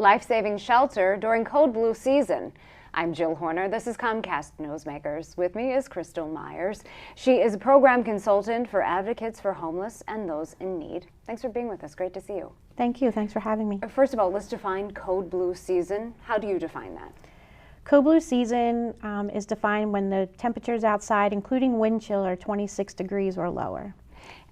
life-saving shelter during Code Blue season. I'm Jill Horner. This is Comcast Newsmakers. With me is Crystal Myers. She is a program consultant for advocates for homeless and those in need. Thanks for being with us. Great to see you. Thank you. Thanks for having me. First of all, let's define Code Blue season. How do you define that? Code Blue season is defined when the temperatures outside, including wind chill, are 26 degrees or lower.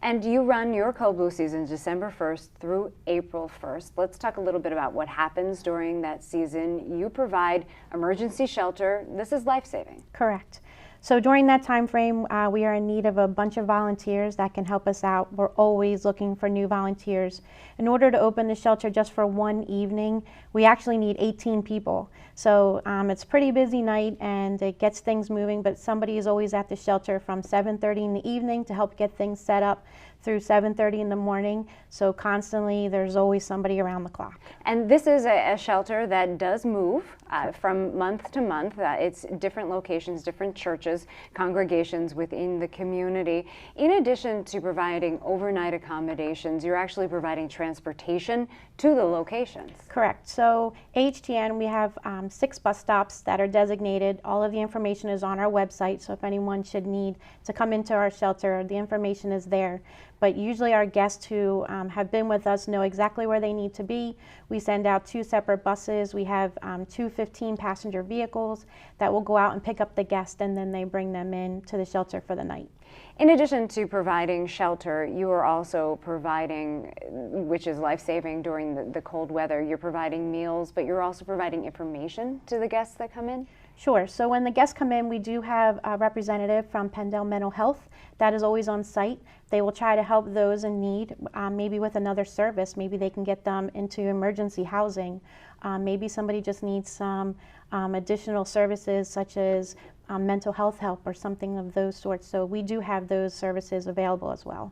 And you run your Code Blue season December 1st through April 1st. Let's talk a little bit about what happens during that season. You provide emergency shelter. This is life-saving. Correct. So during that time frame, we are in need of a bunch of volunteers that can help us out. We're always looking for new volunteers. In order to open the shelter just for one evening, we actually need 18 people. So it's a pretty busy night and it gets things moving, but somebody is always at the shelter from 7:30 in the evening to help get things set up through 7:30 in the morning. So constantly there's always somebody around the clock. And this is a shelter that does move from month to month. It's different locations, different churches, congregations within the community. In addition to providing overnight accommodations, you're actually providing transportation to the locations. Correct. So HTN, we have 6 bus stops that are designated. All of the information is on our website, so if anyone should need to come into our shelter, the information is there. But usually our guests who have been with us know exactly where they need to be. We send out 2 separate buses. We have 2 15-passenger vehicles that will go out and pick up the guests, and then they bring them in to the shelter for the night. In addition to providing shelter, you are also providing, which is life-saving during the cold weather, you're providing meals, but you're also providing information to the guests that come in? Sure. So when the guests come in, we do have a representative from Pendel Mental Health that is always on site. They will try to help those in need, maybe with another service. Maybe they can get them into emergency housing. Maybe somebody just needs some additional services such as mental health help or something of those sorts. So we do have those services available as well.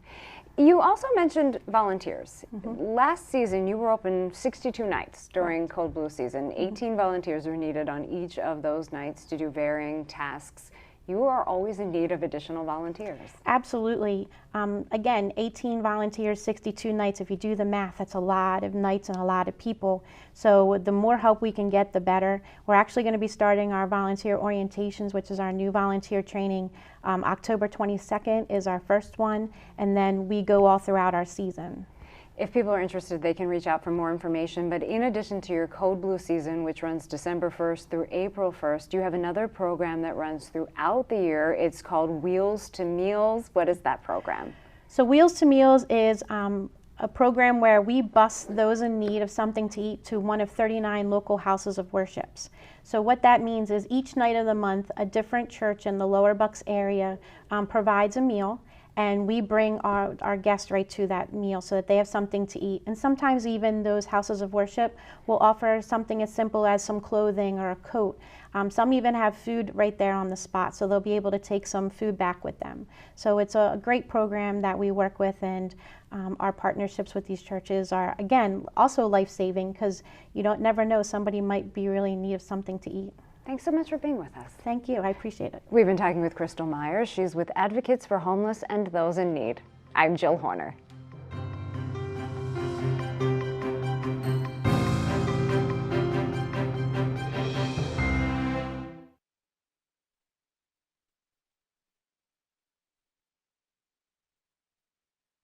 You also mentioned volunteers. Last season, you were open 62 nights during Code Blue season. 18 volunteers were needed on each of those nights to do varying tasks. You are always in need of additional volunteers. Absolutely. Again, 18 volunteers, 62 nights. If you do the math, that's a lot of nights and a lot of people. So the more help we can get, the better. We're actually going to be starting our volunteer orientations, which is our new volunteer training. October 22nd is our first one, and then we go all throughout our season. If people are interested, they can reach out for more information. But in addition to your Code Blue season, which runs December 1st through April 1st, you have another program that runs throughout the year. It's called Wheels to Meals. What is that program? So Wheels to Meals is a program where we bus those in need of something to eat to one of 39 local houses of worships. So what that means is each night of the month, a different church in the Lower Bucks area provides a meal. And we bring our guests right to that meal so that they have something to eat. And sometimes even those houses of worship will offer something as simple as some clothing or a coat. Some even have food right there on the spot, so they'll be able to take some food back with them. So it's a great program that we work with, and our partnerships with these churches are, again, also life-saving because you never know, somebody might be really in need of something to eat. Thanks so much for being with us. Thank you. I appreciate it. We've been talking with Crystal Myers. She's with Advocates for Homeless and Those in Need. I'm Jill Horner.